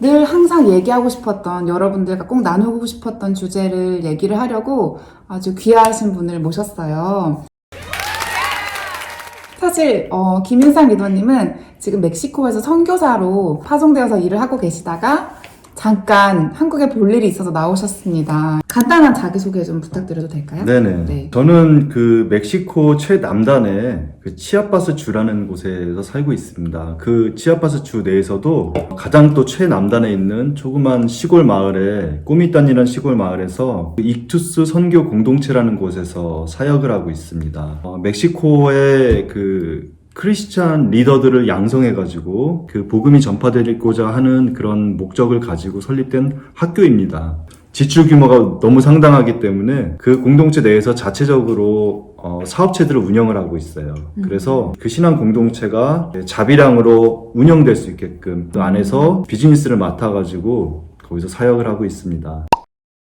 늘 항상 얘기하고 싶었던, 여러분들과 꼭 나누고 싶었던 주제를 얘기를 하려고 아주 귀하신 분을 모셨어요. 사실 김윤상 리더님은 지금 멕시코에서 선교사로 파송되어서 일을 하고 계시다가 잠깐 한국에 볼 일이 있어서 나오셨습니다. 간단한 자기소개 좀 부탁드려도 될까요? 네네. 네. 저는 그 멕시코 최남단에 그 치아파스 주라는 곳에서 살고 있습니다. 그 치아파스 주 내에서도 가장 또 최남단에 있는 조그만 시골 마을에 꼬미단이라는 시골 마을에서 익투스 선교 공동체라는 곳에서 사역을 하고 있습니다. 멕시코의 그 크리스찬 리더들을 양성해가지고 그 복음이 전파되고자 하는 그런 목적을 가지고 설립된 학교입니다. 지출 규모가 너무 상당하기 때문에 그 공동체 내에서 자체적으로 사업체들을 운영을 하고 있어요. 그래서 그 신앙 공동체가 자비량으로 운영될 수 있게끔 그 안에서 비즈니스를 맡아가지고 거기서 사역을 하고 있습니다.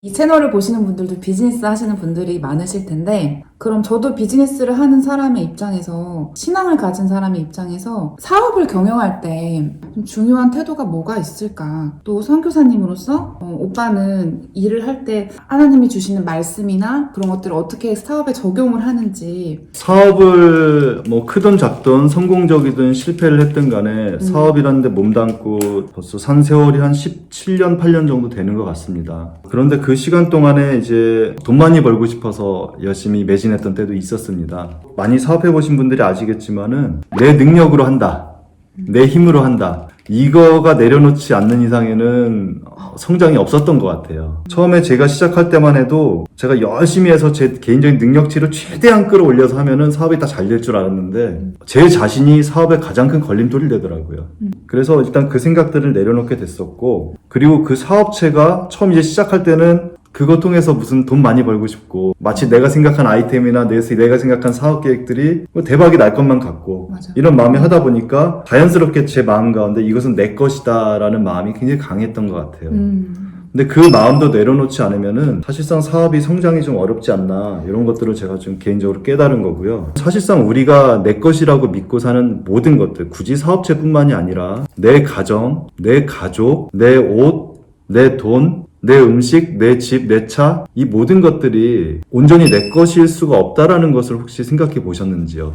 이 채널을 보시는 분들도 비즈니스 하시는 분들이 많으실 텐데, 그럼 저도 비즈니스를 하는 사람의 입장에서, 신앙을 가진 사람의 입장에서 사업을 경영할 때 좀 중요한 태도가 뭐가 있을까? 또 선교사님으로서 오빠는 일을 할 때 하나님이 주시는 말씀이나 그런 것들을 어떻게 사업에 적용을 하는지. 사업을 뭐 크든 작든 성공적이든 실패를 했든 간에 사업이라는 데 몸담고 벌써 산 세월이 한 17년, 8년 정도 되는 것 같습니다. 그런데 그 시간 동안에 이제 돈 많이 벌고 싶어서 열심히 매진했던 때도 있었습니다. 많이 사업해 보신 분들이 아시겠지만은 내 능력으로 한다. 내 힘으로 한다. 이거가 내려놓지 않는 이상에는 성장이 없었던 것 같아요. 처음에 제가 시작할 때만 해도 제가 열심히 해서 제 개인적인 능력치를 최대한 끌어올려서 하면은 사업이 다 잘 될 줄 알았는데 제 자신이 사업의 가장 큰 걸림돌이 되더라고요. 그래서 일단 그 생각들을 내려놓게 됐었고, 그리고 그 사업체가 처음 이제 시작할 때는 그거 통해서 무슨 돈 많이 벌고 싶고, 마치 내가 생각한 아이템이나 내가 생각한 사업 계획들이 대박이 날 것만 같고, 맞아. 이런 마음이 하다 보니까 자연스럽게 제 마음 가운데 이것은 내 것이다 라는 마음이 굉장히 강했던 것 같아요. 근데 그 마음도 내려놓지 않으면은 사실상 사업이 성장이 좀 어렵지 않나, 이런 것들을 제가 좀 개인적으로 깨달은 거고요. 사실상 우리가 내 것이라고 믿고 사는 모든 것들, 굳이 사업체뿐만이 아니라 내 가정, 내 가족, 내 옷, 내 돈, 내 음식, 내 집, 내 차, 이 모든 것들이 온전히 내 것일 수가 없다라는 것을 혹시 생각해 보셨는지요?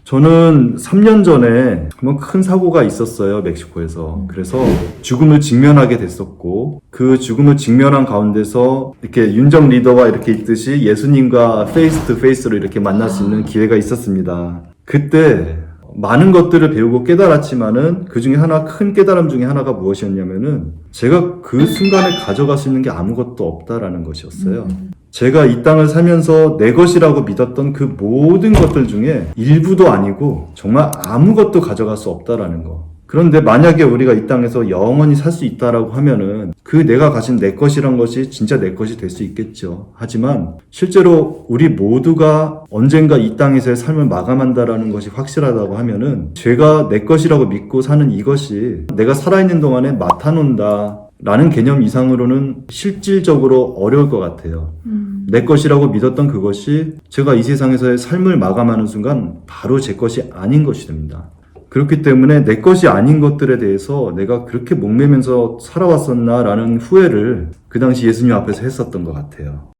저는 3년 전에 한번 큰 사고가 있었어요, 멕시코에서. 그래서 죽음을 직면하게 됐었고, 그 죽음을 직면한 가운데서 이렇게 윤정 리더와 이렇게 있듯이 예수님과 페이스 투 페이스로 이렇게 만날 수 있는 기회가 있었습니다. 그때 많은 것들을 배우고 깨달았지만은 그 중에 하나, 큰 깨달음 중에 하나가 무엇이었냐면은 제가 그 순간에 가져갈 수 있는 게 아무것도 없다라는 것이었어요. 제가 이 땅을 살면서 내 것이라고 믿었던 그 모든 것들 중에 일부도 아니고 정말 아무것도 가져갈 수 없다라는 거. 그런데 만약에 우리가 이 땅에서 영원히 살 수 있다라고 하면은 그 내가 가진 내 것이란 것이 진짜 내 것이 될 수 있겠죠. 하지만 실제로 우리 모두가 언젠가 이 땅에서의 삶을 마감한다라는 것이 확실하다고 하면은 제가 내 것이라고 믿고 사는 이것이 내가 살아있는 동안에 맡아놓는다 라는 개념 이상으로는 실질적으로 어려울 것 같아요. 내 것이라고 믿었던 그것이 제가 이 세상에서의 삶을 마감하는 순간 바로 제 것이 아닌 것이 됩니다. 그렇기 때문에 내 것이 아닌 것들에 대해서 내가 그렇게 목매면서 살아왔었나라는 후회를 그 당시 예수님 앞에서 했었던 것 같아요.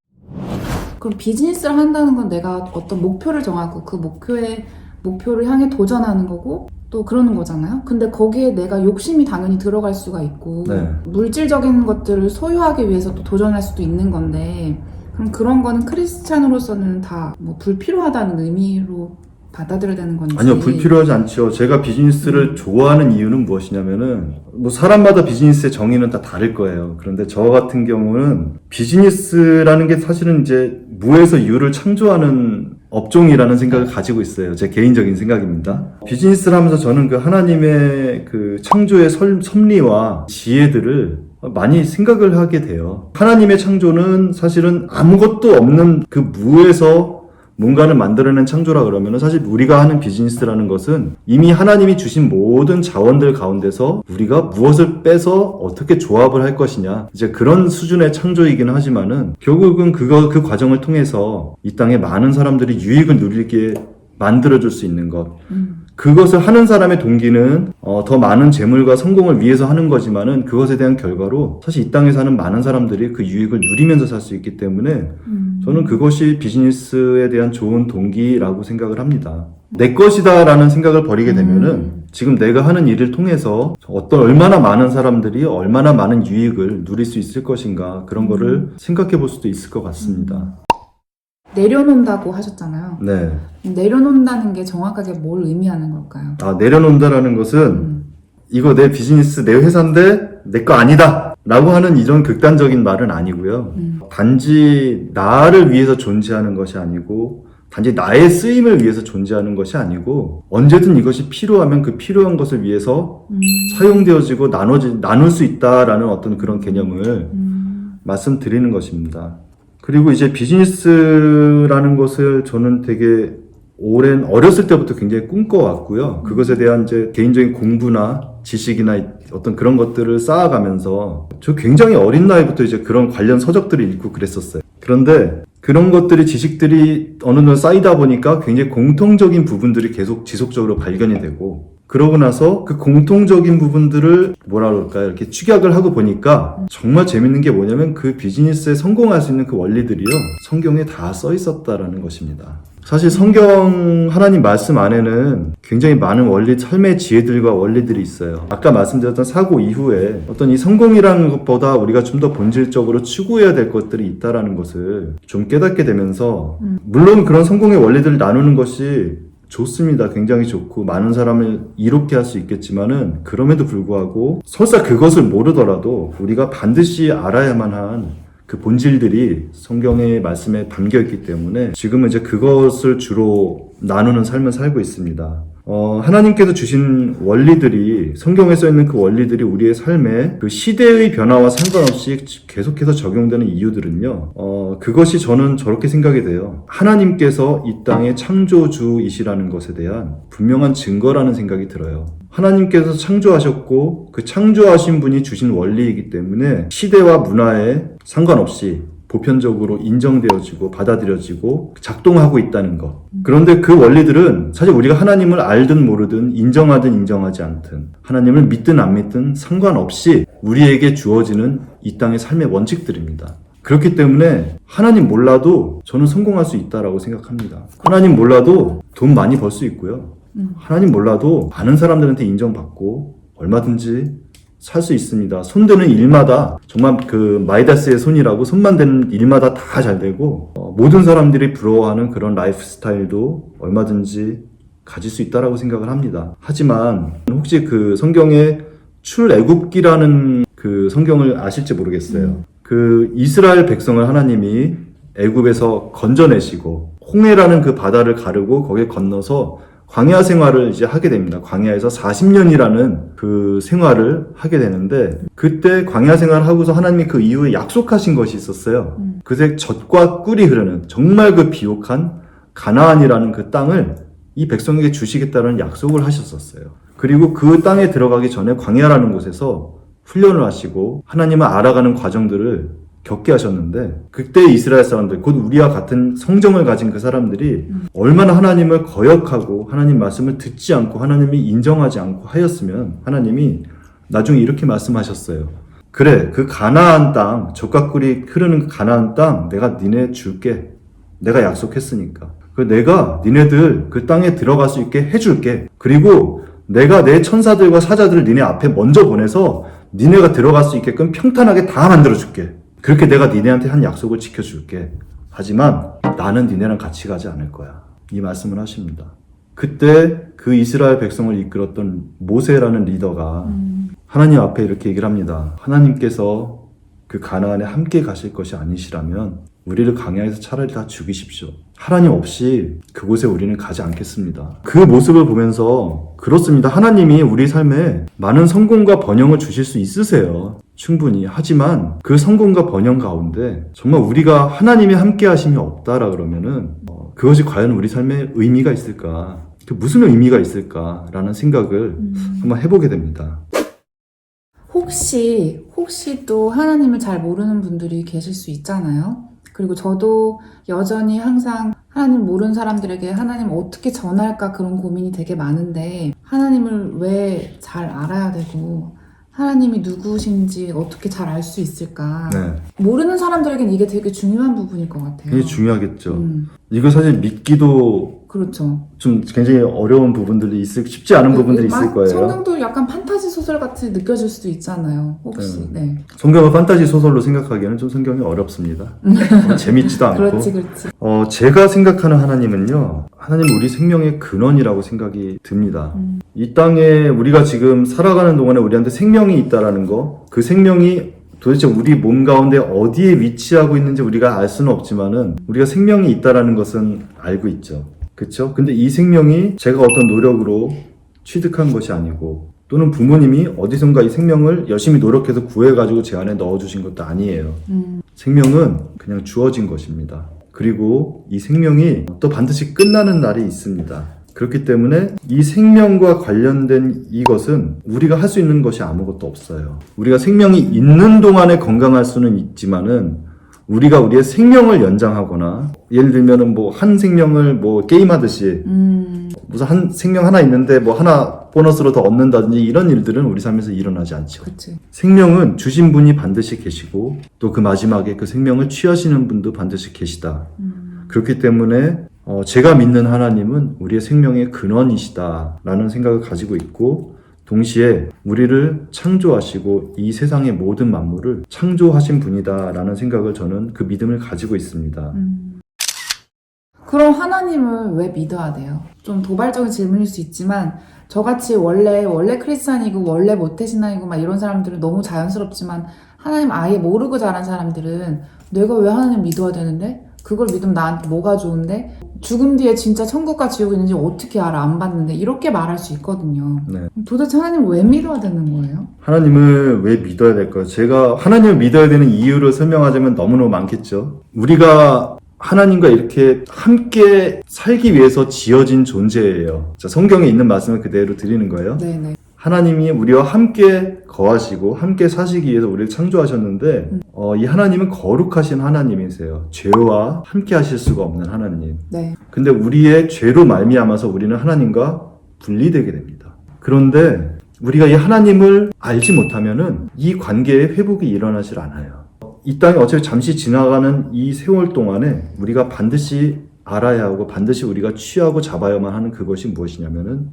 그럼 비즈니스를 한다는 건 내가 어떤 목표를 정하고 그 목표를 향해 도전하는 거고 또 그러는 거잖아요. 근데 거기에 내가 욕심이 당연히 들어갈 수가 있고, 네. 물질적인 것들을 소유하기 위해서 또 도전할 수도 있는 건데, 그럼 그런 거는 크리스찬으로서는 다 뭐 불필요하다는 의미로 받아들여야 되는 건지. 아니요, 불필요하지 않죠. 제가 비즈니스를 좋아하는 이유는 무엇이냐면은, 뭐 사람마다 비즈니스의 정의는 다 다를 거예요. 그런데 저 같은 경우는 비즈니스라는 게 사실은 이제 무에서 유를 창조하는 업종이라는 생각을 가지고 있어요. 제 개인적인 생각입니다. 비즈니스를 하면서 저는 그 하나님의 그 창조의 섭리와 지혜들을 많이 생각을 하게 돼요. 하나님의 창조는 사실은 아무것도 없는 그 무에서 뭔가를 만들어낸 창조라 그러면 사실 우리가 하는 비즈니스라는 것은 이미 하나님이 주신 모든 자원들 가운데서 우리가 무엇을 빼서 어떻게 조합을 할 것이냐, 이제 그런 수준의 창조이기는 하지만은 결국은 그 과정을 통해서 이 땅에 많은 사람들이 유익을 누리게 만들어줄 수 있는 것, 그것을 하는 사람의 동기는 더 많은 재물과 성공을 위해서 하는 거지만은 그것에 대한 결과로 사실 이 땅에 사는 많은 사람들이 그 유익을 누리면서 살 수 있기 때문에 저는 그것이 비즈니스에 대한 좋은 동기라고 생각을 합니다. 내 것이다라는 생각을 버리게 되면은 지금 내가 하는 일을 통해서 얼마나 많은 사람들이 얼마나 많은 유익을 누릴 수 있을 것인가 그런 거를 생각해 볼 수도 있을 것 같습니다. 내려놓는다고 하셨잖아요. 네. 내려놓는다는 게 정확하게 뭘 의미하는 걸까요? 내려놓는다라는 것은 이거 내 비즈니스, 내 회사인데 내 거 아니다 라고 하는 이런 극단적인 말은 아니고요. 단지 나를 위해서 존재하는 것이 아니고 단지 나의 쓰임을 위해서 존재하는 것이 아니고 언제든 이것이 필요하면 그 필요한 것을 위해서 사용되어지고 나눌 수 있다라는 어떤 그런 개념을 말씀드리는 것입니다. 그리고 이제 비즈니스라는 것을 저는 되게 어렸을 때부터 굉장히 꿈꿔왔고요. 그것에 대한 이제 개인적인 공부나 지식이나 어떤 그런 것들을 쌓아가면서 저 굉장히 어린 나이부터 이제 그런 관련 서적들을 읽고 그랬었어요. 그런데 그런 것들이 지식들이 어느 정도 쌓이다 보니까 굉장히 공통적인 부분들이 계속 지속적으로 발견이 되고 그러고 나서 그 공통적인 부분들을 뭐라 그럴까요? 이렇게 축약을 하고 보니까 정말 재밌는 게 뭐냐면 그 비즈니스에 성공할 수 있는 그 원리들이요. 성경에 다 써 있었다라는 것입니다. 사실 성경 하나님 말씀 안에는 굉장히 많은 삶의 지혜들과 원리들이 있어요. 아까 말씀드렸던 사고 이후에 어떤 이 성공이라는 것보다 우리가 좀 더 본질적으로 추구해야 될 것들이 있다라는 것을 좀 깨닫게 되면서 물론 그런 성공의 원리들을 나누는 것이 좋습니다. 굉장히 좋고 많은 사람을 이롭게 할 수 있겠지만은 그럼에도 불구하고 설사 그것을 모르더라도 우리가 반드시 알아야만 한 그 본질들이 성경의 말씀에 담겨 있기 때문에 지금은 이제 그것을 주로 나누는 삶을 살고 있습니다. 하나님께서 주신 원리들이 성경에 써 있는 그 원리들이 우리의 삶에 그 시대의 변화와 상관없이 계속해서 적용되는 이유들은요. 그것이 저는 저렇게 생각이 돼요. 하나님께서 이 땅의 창조주이시라는 것에 대한 분명한 증거라는 생각이 들어요. 하나님께서 창조하셨고 그 창조하신 분이 주신 원리이기 때문에 시대와 문화에 상관없이 보편적으로 인정되어지고 받아들여지고 작동하고 있다는 것. 그런데 그 원리들은 사실 우리가 하나님을 알든 모르든 인정하든 인정하지 않든 하나님을 믿든 안 믿든 상관없이 우리에게 주어지는 이 땅의 삶의 원칙들입니다. 그렇기 때문에 하나님 몰라도 저는 성공할 수 있다라고 생각합니다. 하나님 몰라도 돈 많이 벌 수 있고요. 하나님 몰라도 많은 사람들한테 인정받고 얼마든지 살 수 있습니다. 손드는 일마다 정말 그 마이다스의 손이라고 손만 대는 일마다 다 잘 되고 모든 사람들이 부러워하는 그런 라이프 스타일도 얼마든지 가질 수 있다라고 생각을 합니다. 하지만 혹시 그 성경에 출애굽기라는 그 성경을 아실지 모르겠어요. 그 이스라엘 백성을 하나님이 애굽에서 건져내시고 홍해라는 그 바다를 가르고 거기에 건너서 광야 생활을 이제 하게 됩니다. 광야에서 40년이라는 그 생활을 하게 되는데 그때 광야 생활을 하고서 하나님이 그 이후에 약속하신 것이 있었어요. 그새 젖과 꿀이 흐르는 정말 그 비옥한 가나안이라는 그 땅을 이 백성에게 주시겠다는 약속을 하셨었어요. 그리고 그 땅에 들어가기 전에 광야라는 곳에서 훈련을 하시고 하나님을 알아가는 과정들을 겪게 하셨는데 그때 이스라엘 사람들 곧 우리와 같은 성정을 가진 그 사람들이 얼마나 하나님을 거역하고 하나님 말씀을 듣지 않고 하나님이 인정하지 않고 하였으면 하나님이 나중에 이렇게 말씀하셨어요. 그래 그 가나안 땅 젖과 꿀이 흐르는 그 가나안 땅 내가 니네 줄게. 내가 약속했으니까. 내가 니네들 그 땅에 들어갈 수 있게 해줄게. 그리고 내가 내 천사들과 사자들을 니네 앞에 먼저 보내서 니네가 들어갈 수 있게끔 평탄하게 다 만들어줄게. 그렇게 내가 니네한테 한 약속을 지켜줄게. 하지만 나는 니네랑 같이 가지 않을 거야. 이 말씀을 하십니다. 그때 그 이스라엘 백성을 이끌었던 모세라는 리더가 하나님 앞에 이렇게 얘기를 합니다. 하나님께서 그 가나안에 함께 가실 것이 아니시라면 우리를 광야에서 차라리 다 죽이십시오. 하나님 없이 그곳에 우리는 가지 않겠습니다. 그 모습을 보면서 그렇습니다. 하나님이 우리 삶에 많은 성공과 번영을 주실 수 있으세요. 충분히. 하지만 그 성공과 번영 가운데 정말 우리가 하나님이 함께 하심이 없다라 그러면은 그것이 과연 우리 삶에 의미가 있을까? 그 무슨 의미가 있을까라는 생각을 한번 해보게 됩니다. 혹시 또 하나님을 잘 모르는 분들이 계실 수 있잖아요. 그리고 저도 여전히 항상 하나님 모르는 사람들에게 하나님을 어떻게 전할까 그런 고민이 되게 많은데 하나님을 왜 잘 알아야 되고 하나님이 누구신지 어떻게 잘 알 수 있을까? 네. 모르는 사람들에게는 이게 되게 중요한 부분일 것 같아요. 되게 중요하겠죠. 이거 사실 믿기도 그렇죠. 좀 굉장히 어려운 부분들이 쉽지 않은 부분들이 있을 거예요. 성경도 약간 판타지 소설 같이 느껴질 수도 있잖아요. 혹시. 네. 성경을 판타지 소설로 생각하기에는 좀 성경이 어렵습니다. 재밌지도 않고. 그렇지. 제가 생각하는 하나님은요, 하나님 우리 생명의 근원이라고 생각이 듭니다. 이 땅에 우리가 지금 살아가는 동안에 우리한테 생명이 있다라는 거, 그 생명이 도대체 우리 몸 가운데 어디에 위치하고 있는지 우리가 알 수는 없지만은 우리가 생명이 있다라는 것은 알고 있죠. 그쵸? 근데 이 생명이 제가 어떤 노력으로 취득한 것이 아니고 또는 부모님이 어디선가 이 생명을 열심히 노력해서 구해가지고 제 안에 넣어주신 것도 아니에요. 생명은 그냥 주어진 것입니다. 그리고 이 생명이 또 반드시 끝나는 날이 있습니다. 그렇기 때문에 이 생명과 관련된 이것은 우리가 할 수 있는 것이 아무것도 없어요. 우리가 생명이 있는 동안에 건강할 수는 있지만은 우리가 우리의 생명을 연장하거나 예를 들면은 뭐 한 생명을 뭐 게임하듯이 무슨 한 생명 하나 있는데 뭐 하나 보너스로 더 얻는다든지 이런 일들은 우리 삶에서 일어나지 않죠. 그치. 생명은 주신 분이 반드시 계시고 또 그 마지막에 그 생명을 취하시는 분도 반드시 계시다. 그렇기 때문에 제가 믿는 하나님은 우리의 생명의 근원이시다라는 생각을 가지고 있고 동시에 우리를 창조하시고 이 세상의 모든 만물을 창조하신 분이다라는 생각을 저는 그 믿음을 가지고 있습니다. 그럼 하나님을 왜 믿어야 돼요? 좀 도발적인 질문일 수 있지만 저같이 원래 크리스찬이고 원래 모태신앙이고 막 이런 사람들은 너무 자연스럽지만 하나님 아예 모르고 자란 사람들은 내가 왜 하나님 믿어야 되는데? 그걸 믿으면 나한테 뭐가 좋은데? 죽음 뒤에 진짜 천국과 지옥이 있는지 어떻게 알아? 안 봤는데 이렇게 말할 수 있거든요. 네. 도대체 하나님을 왜 믿어야 되는 거예요? 하나님을 왜 믿어야 될까요? 제가 하나님을 믿어야 되는 이유를 설명하자면 너무너무 많겠죠. 우리가 하나님과 이렇게 함께 살기 위해서 지어진 존재예요. 자, 성경에 있는 말씀을 그대로 드리는 거예요. 네네. 하나님이 우리와 함께 거하시고 함께 사시기 위해서 우리를 창조하셨는데 이 하나님은 거룩하신 하나님이세요. 죄와 함께 하실 수가 없는 하나님. 네. 근데 우리의 죄로 말미암아서 우리는 하나님과 분리되게 됩니다. 그런데 우리가 이 하나님을 알지 못하면은 이 관계의 회복이 일어나질 않아요. 이 땅에 어차피 잠시 지나가는 이 세월 동안에 우리가 반드시 알아야 하고 반드시 우리가 취하고 잡아야만 하는 그것이 무엇이냐면은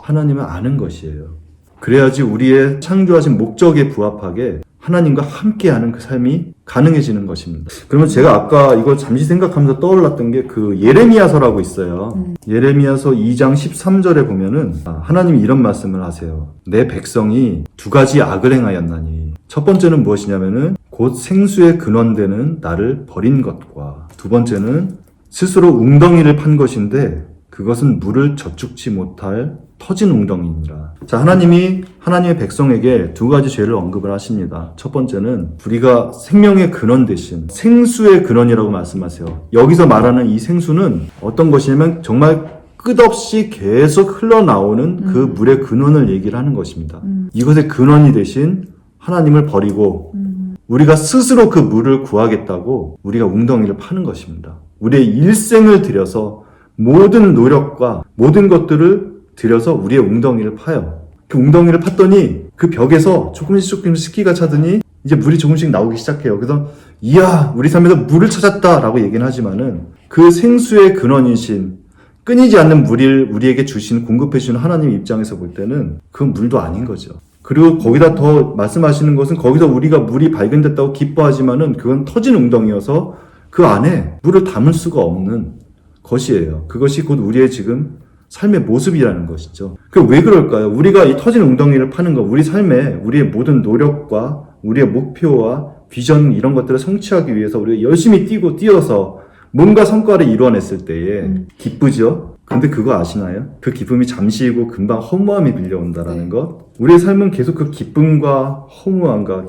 하나님을 아는 것이에요. 그래야지 우리의 창조하신 목적에 부합하게 하나님과 함께하는 그 삶이 가능해지는 것입니다. 그러면 제가 아까 이걸 잠시 생각하면서 떠올랐던 게 그 예레미야서라고 있어요. 예레미야서 2장 13절에 보면은 하나님이 이런 말씀을 하세요. 내 백성이 두 가지 악을 행하였나니 첫 번째는 무엇이냐면은 곧 생수의 근원되는 나를 버린 것과 두 번째는 스스로 웅덩이를 판 것인데 그것은 물을 저축지 못할 터진 웅덩이니라. 자, 하나님이 하나님의 백성에게 두 가지 죄를 언급을 하십니다. 첫 번째는 우리가 생명의 근원 대신 생수의 근원이라고 말씀하세요. 여기서 말하는 이 생수는 어떤 것이냐면 정말 끝없이 계속 흘러나오는 그 물의 근원을 얘기를 하는 것입니다. 이것의 근원이 대신 하나님을 버리고 우리가 스스로 그 물을 구하겠다고 우리가 웅덩이를 파는 것입니다. 우리의 일생을 들여서 모든 노력과 모든 것들을 들여서 우리의 웅덩이를 파요. 그 웅덩이를 팠더니 그 벽에서 조금씩 습기가 차더니 이제 물이 조금씩 나오기 시작해요. 그래서 이야 우리 삶에서 물을 찾았다라고 얘기는 하지만은 그 생수의 근원이신 끊이지 않는 물을 우리에게 주신 공급해 주시는 하나님 입장에서 볼 때는 그건 물도 아닌 거죠. 그리고 거기다 더 말씀하시는 것은 거기서 우리가 물이 발견됐다고 기뻐하지만은 그건 터진 웅덩이여서 그 안에 물을 담을 수가 없는 것이에요. 그것이 곧 우리의 지금 삶의 모습이라는 것이죠. 왜 그럴까요? 우리가 이 터진 웅덩이를 파는 거, 우리 삶에 우리의 모든 노력과 우리의 목표와 비전 이런 것들을 성취하기 위해서 우리가 열심히 뛰어서 뭔가 성과를 이뤄냈을 때에 기쁘죠? 근데 그거 아시나요? 그 기쁨이 잠시이고 금방 허무함이 밀려온다라는 것. 우리의 삶은 계속 그 기쁨과 허무함과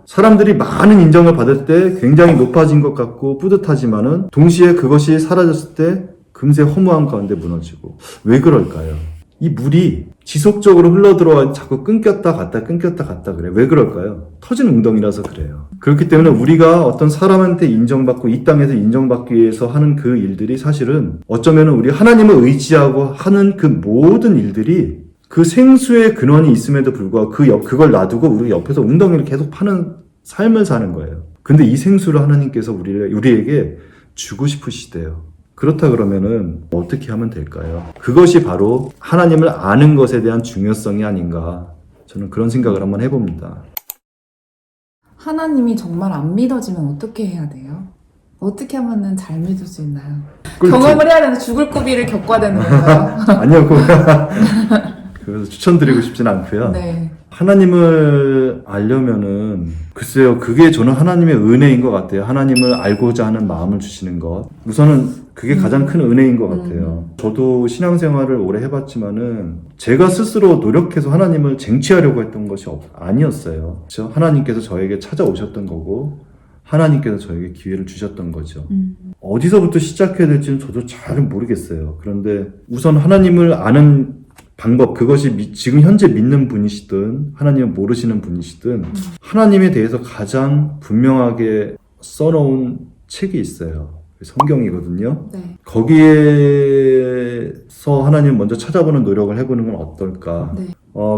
사람들이 많은 인정을 받을 때 굉장히 높아진 것 같고 뿌듯하지만은 동시에 그것이 사라졌을 때 금세 허무함 가운데 무너지고. 왜 그럴까요? 이 물이 지속적으로 흘러들어와 자꾸 끊겼다 갔다 그래. 왜 그럴까요? 터진 웅덩이라서 그래요. 그렇기 때문에 우리가 어떤 사람한테 인정받고 이 땅에서 인정받기 위해서 하는 그 일들이 사실은 어쩌면 우리 하나님을 의지하고 하는 그 모든 일들이 그 생수의 근원이 있음에도 불구하고 그걸 놔두고 우리 옆에서 웅덩이를 계속 파는 삶을 사는 거예요. 근데 이 생수를 하나님께서 우리에게 주고 싶으시대요. 그렇다 그러면은 어떻게 하면 될까요? 그것이 바로 하나님을 아는 것에 대한 중요성이 아닌가. 저는 그런 생각을 한번 해봅니다. 하나님이 정말 안 믿어지면 어떻게 해야 돼요? 어떻게 하면은 잘 믿을 수 있나요? 그렇죠. 경험을 해야 되는 죽을 고비를 겪어야 되는 건가요? 아니요, 그래서 추천드리고 싶진 않고요. 네. 하나님을 알려면은 글쎄요, 그게 저는 하나님의 은혜인 것 같아요. 하나님을 알고자 하는 마음을 주시는 것. 우선은 그게 가장 큰 은혜인 것 같아요. 저도 신앙생활을 오래 해봤지만은 제가 스스로 노력해서 하나님을 쟁취하려고 했던 것이 아니었어요. 그렇죠? 하나님께서 저에게 찾아오셨던 거고 하나님께서 저에게 기회를 주셨던 거죠. 어디서부터 시작해야 될지는 저도 잘 모르겠어요. 그런데 우선 하나님을 아는 방법, 그것이 지금 현재 믿는 분이시든 하나님을 모르시는 분이시든 하나님에 대해서 가장 분명하게 써놓은 책이 있어요. 성경이거든요. 네. 거기에서 하나님 먼저 찾아보는 노력을 해보는 건 어떨까. 네.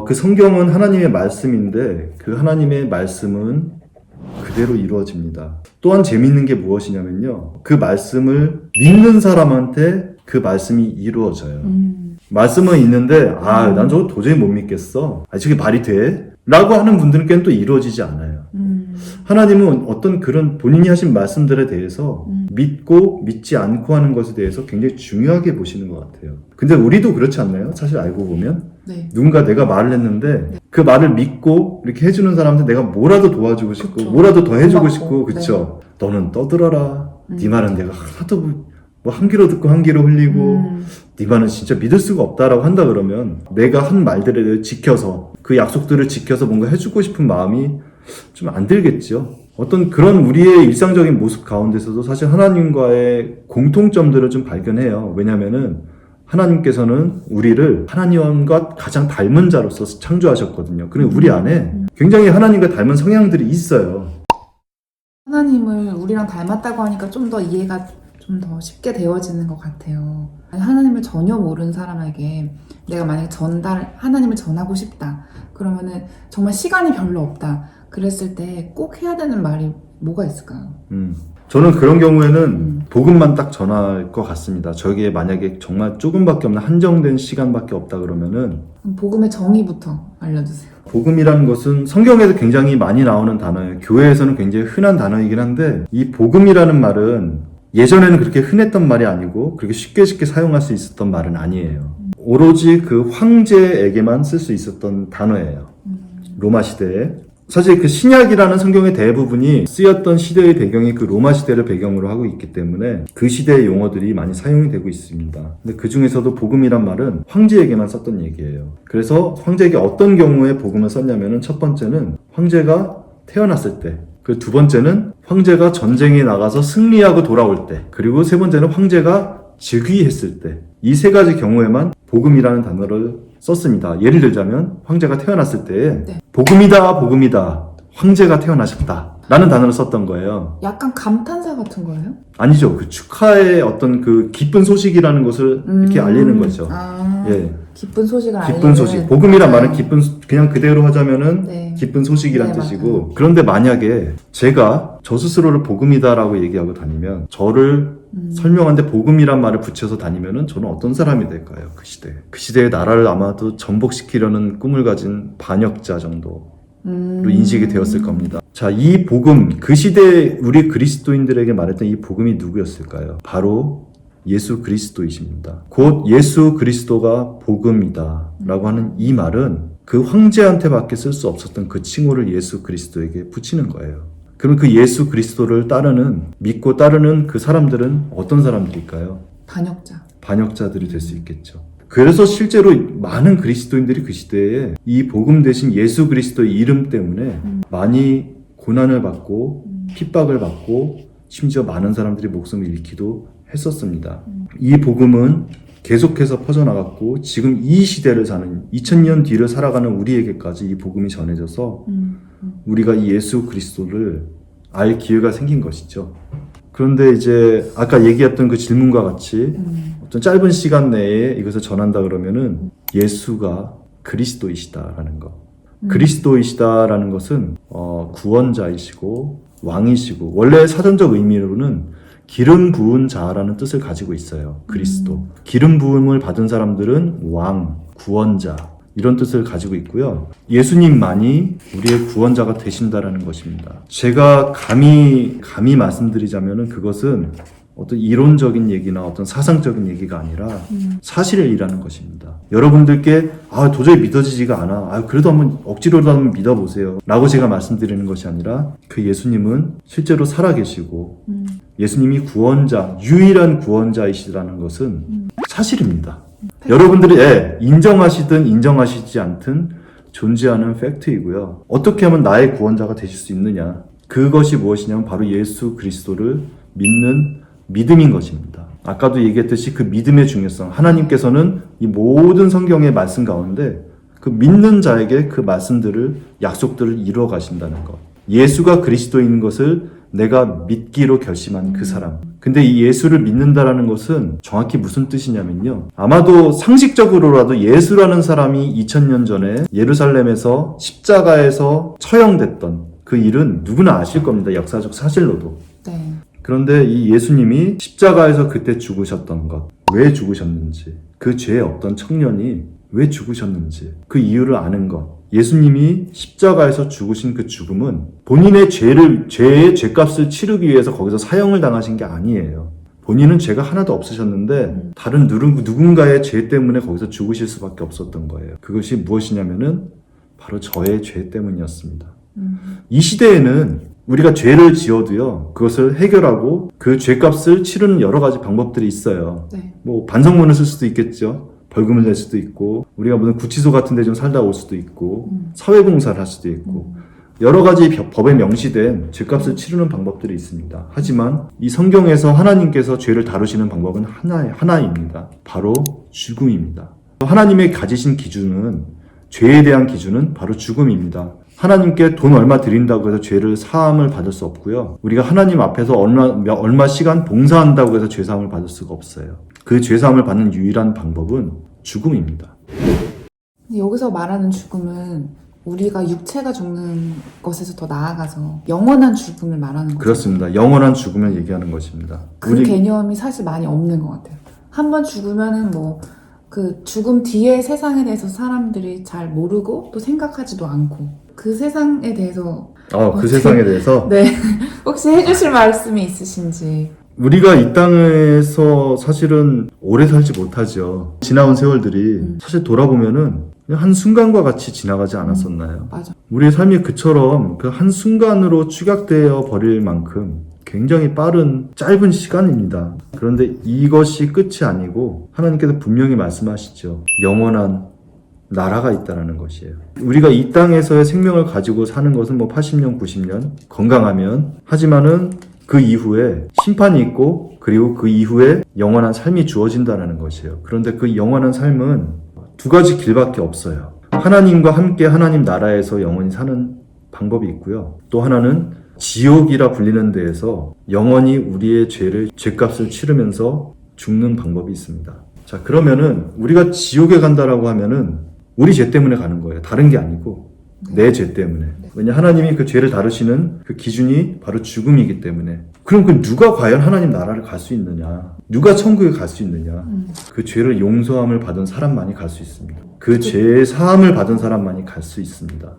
그 성경은 하나님의 말씀인데 그 하나님의 말씀은 그대로 이루어집니다. 또한 재미있는 게 무엇이냐면요, 그 말씀을 믿는 사람한테 그 말씀이 이루어져요. 말씀은 있는데 난 저거 도저히 못 믿겠어, 저게 말이 돼? 라고 하는 분들께는 또 이루어지지 않아요. 하나님은 어떤 그런 본인이 하신 말씀들에 대해서 믿고 믿지 않고 하는 것에 대해서 굉장히 중요하게 보시는 것 같아요. 근데 우리도 그렇지 않나요? 사실 알고 보면 네. 누군가 내가 말을 했는데 그 말을 믿고 이렇게 해주는 사람한테 내가 뭐라도 도와주고 싶고 그쵸. 뭐라도 더 해주고 고맙고. 싶고, 그쵸? 너는 떠들어라. 네 말은 내가 하도 한 귀로 듣고 한 귀로 흘리고 네 말은 진짜 믿을 수가 없다라고 한다 그러면 내가 한 말들에 대해 지켜서 그 약속들을 지켜서 뭔가 해주고 싶은 마음이 좀 안 들겠죠. 어떤 그런 우리의 일상적인 모습 가운데서도 사실 하나님과의 공통점들을 좀 발견해요. 왜냐면은 하나님께서는 우리를 하나님과 가장 닮은 자로서 창조하셨거든요. 그리고 우리 안에 굉장히 하나님과 닮은 성향들이 있어요. 하나님을 우리랑 닮았다고 하니까 좀 더 이해가 좀 더 쉽게 되어지는 것 같아요. 하나님을 전혀 모르는 사람에게 내가 만약에 하나님을 전하고 싶다. 그러면은 정말 시간이 별로 없다. 그랬을 때 꼭 해야 되는 말이 뭐가 있을까요? 저는 그런 경우에는 복음만 딱 전할 것 같습니다. 저에게 만약에 정말 조금밖에 없는 한정된 시간밖에 없다 그러면은 복음의 정의부터 알려주세요. 복음이라는 것은 성경에도 굉장히 많이 나오는 단어예요. 교회에서는 굉장히 흔한 단어이긴 한데 이 복음이라는 말은 예전에는 그렇게 흔했던 말이 아니고 그렇게 쉽게 사용할 수 있었던 말은 아니에요. 오로지 그 황제에게만 쓸 수 있었던 단어예요. 로마 시대에. 사실 그 신약이라는 성경의 대부분이 쓰였던 시대의 배경이 그 로마 시대를 배경으로 하고 있기 때문에 그 시대의 용어들이 많이 사용이 되고 있습니다. 근데 그 중에서도 복음이란 말은 황제에게만 썼던 얘기예요. 그래서 황제에게 어떤 경우에 복음을 썼냐면은 첫 번째는 황제가 태어났을 때, 그 두 번째는 황제가 전쟁에 나가서 승리하고 돌아올 때, 그리고 세 번째는 황제가 즉위했을 때, 이 세 가지 경우에만 복음이라는 단어를 썼습니다. 예를 들자면 황제가 태어났을 때 네. 복음이다 황제가 태어나셨다 라는 단어를 썼던 거예요. 약간 감탄사 같은 거예요? 아니죠. 그 축하의 어떤 그 기쁜 소식이라는 것을 이렇게 알리는 거죠. 예. 기쁜 소식을 알리는. 기쁜 소식. 복음이란 말은 그냥 그대로 하자면은 네. 기쁜 소식이란 네, 뜻이고, 맞아요. 그런데 만약에 제가 저 스스로를 복음이다라고 얘기하고 다니면, 저를 설명하는데 복음이란 말을 붙여서 다니면은 저는 어떤 사람이 될까요? 그 시대의 나라를 아마도 전복시키려는 꿈을 가진 반역자 정도로 인식이 되었을 겁니다. 자, 이 복음, 그 시대에 우리 그리스도인들에게 말했던 이 복음이 누구였을까요? 바로 예수 그리스도이십니다. 곧 예수 그리스도가 복음이다 라고 하는 이 말은 그 황제한테 밖에 쓸 수 없었던 그 칭호를 예수 그리스도에게 붙이는 거예요. 그럼 그 예수 그리스도를 믿고 따르는 그 사람들은 어떤 사람들일까요? 반역자들이 될 수 있겠죠. 그래서 실제로 많은 그리스도인들이 그 시대에 이 복음 대신 예수 그리스도의 이름 때문에 많이 고난을 받고 핍박을 받고 심지어 많은 사람들이 목숨을 잃기도 했었습니다. 이 복음은 계속해서 퍼져나갔고 지금 이 시대를 사는 2000년 뒤를 살아가는 우리에게까지 이 복음이 전해져서 우리가 이 예수 그리스도를 알 기회가 생긴 것이죠. 그런데 이제 아까 얘기했던 그 질문과 같이 어떤 짧은 시간 내에 이것을 전한다 그러면은 예수가 그리스도이시다라는 것. 그리스도이시다라는 것은 구원자이시고 왕이시고 원래 사전적 의미로는 기름 부은 자라는 뜻을 가지고 있어요. 그리스도. 기름 부음을 받은 사람들은 왕, 구원자 이런 뜻을 가지고 있고요. 예수님만이 우리의 구원자가 되신다라는 것입니다. 제가 감히 말씀드리자면은 그것은 어떤 이론적인 얘기나 어떤 사상적인 얘기가 아니라 사실을 일하는 것입니다. 여러분들께 도저히 믿어지지가 않아. 그래도 한번 억지로라도 한번 믿어보세요. 라고 제가 말씀드리는 것이 아니라 그 예수님은 실제로 살아계시고 예수님이 구원자, 유일한 구원자이시라는 것은 사실입니다. 여러분들이 인정하시든 인정하시지 않든 존재하는 팩트이고요. 어떻게 하면 나의 구원자가 되실 수 있느냐? 그것이 무엇이냐면 바로 예수 그리스도를 믿는 믿음인 것입니다. 아까도 얘기했듯이 그 믿음의 중요성, 하나님께서는 이 모든 성경의 말씀 가운데 그 믿는 자에게 그 말씀들을, 약속들을 이루어 가신다는 것. 예수가 그리스도인 것을 내가 믿기로 결심한 그 사람. 근데 이 예수를 믿는다라는 것은 정확히 무슨 뜻이냐면요. 아마도 상식적으로라도 예수라는 사람이 2000년 전에 예루살렘에서 십자가에서 처형됐던 그 일은 누구나 아실 겁니다. 역사적 사실로도. 네. 그런데 이 예수님이 십자가에서 그때 죽으셨던 것, 왜 죽으셨는지, 그 죄의 어떤 청년이 왜 죽으셨는지, 그 이유를 아는 것. 예수님이 십자가에서 죽으신 그 죽음은 본인의 죄의 죄값을 치르기 위해서 거기서 사형을 당하신 게 아니에요. 본인은 죄가 하나도 없으셨는데 다른 누군가의 죄 때문에 거기서 죽으실 수밖에 없었던 거예요. 그것이 무엇이냐면은 바로 저의 죄 때문이었습니다. 이 시대에는 우리가 죄를 지어도요, 그것을 해결하고 그 죄값을 치르는 여러 가지 방법들이 있어요. 네. 뭐 반성문을 쓸 수도 있겠죠. 벌금을 낼 수도 있고, 우리가 무슨 구치소 같은 데 좀 살다 올 수도 있고, 사회봉사를 할 수도 있고, 여러 가지 법에 명시된 죄값을 치르는 방법들이 있습니다. 하지만 이 성경에서 하나님께서 죄를 다루시는 방법은 하나입니다. 바로 죽음입니다. 하나님의 가지신 기준은, 죄에 대한 기준은 바로 죽음입니다. 하나님께 돈 얼마 드린다고 해서 죄를 사함을 받을 수 없고요. 우리가 하나님 앞에서 얼마 시간 봉사한다고 해서 죄사함을 받을 수가 없어요. 그 죄사함을 받는 유일한 방법은 죽음입니다. 여기서 말하는 죽음은 우리가 육체가 죽는 것에서 더 나아가서 영원한 죽음을 말하는 거죠. 그렇습니다. 영원한 죽음을 얘기하는 것입니다. 그 개념이 사실 많이 없는 것 같아요. 한 번 죽으면은 그 죽음 뒤의 세상에 대해서 사람들이 잘 모르고 또 생각하지도 않고 그 세상에 대해서 그 세상에 대해서 네 혹시 해주실 말씀이 있으신지. 우리가 이 땅에서 사실은 오래 살지 못하죠. 지나온 세월들이 사실 돌아보면은 그냥 한순간과 같이 지나가지 않았었나요? 맞아. 우리의 삶이 그처럼 그 한순간으로 축약되어 버릴 만큼 굉장히 빠른 짧은 시간입니다. 그런데 이것이 끝이 아니고 하나님께서 분명히 말씀하시죠. 영원한 나라가 있다는 것이에요. 우리가 이 땅에서의 생명을 가지고 사는 것은 80년, 90년 건강하면, 하지만은 그 이후에 심판이 있고 그리고 그 이후에 영원한 삶이 주어진다는 것이에요. 그런데 그 영원한 삶은 두 가지 길밖에 없어요. 하나님과 함께 하나님 나라에서 영원히 사는 방법이 있고요. 또 하나는 지옥이라 불리는 데에서 영원히 우리의 죄값을 치르면서 죽는 방법이 있습니다. 자, 그러면은 우리가 지옥에 간다라고 하면은 우리 죄 때문에 가는 거예요. 다른 게 아니고 내 죄 때문에. 왜냐, 하나님이 그 죄를 다루시는 그 기준이 바로 죽음이기 때문에. 그럼 그 누가 과연 하나님 나라를 갈 수 있느냐? 누가 천국에 갈 수 있느냐? 그 죄를 용서함을 받은 사람만이 갈 수 있습니다. 그 죄의 사함을 받은 사람만이 갈 수 있습니다.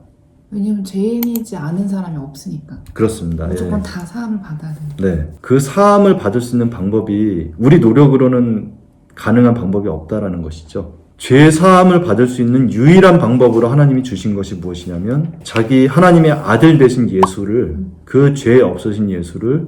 왜냐면 죄인이지 않은 사람이 없으니까. 그렇습니다. 무조건 예. 다 사함을 받아야 돼요. 네. 그 사함을 받을 수 있는 방법이 우리 노력으로는 가능한 방법이 없다라는 것이죠. 죄 사함을 받을 수 있는 유일한 방법으로 하나님이 주신 것이 무엇이냐면 자기 하나님의 아들 되신 예수를, 그 죄 없으신 예수를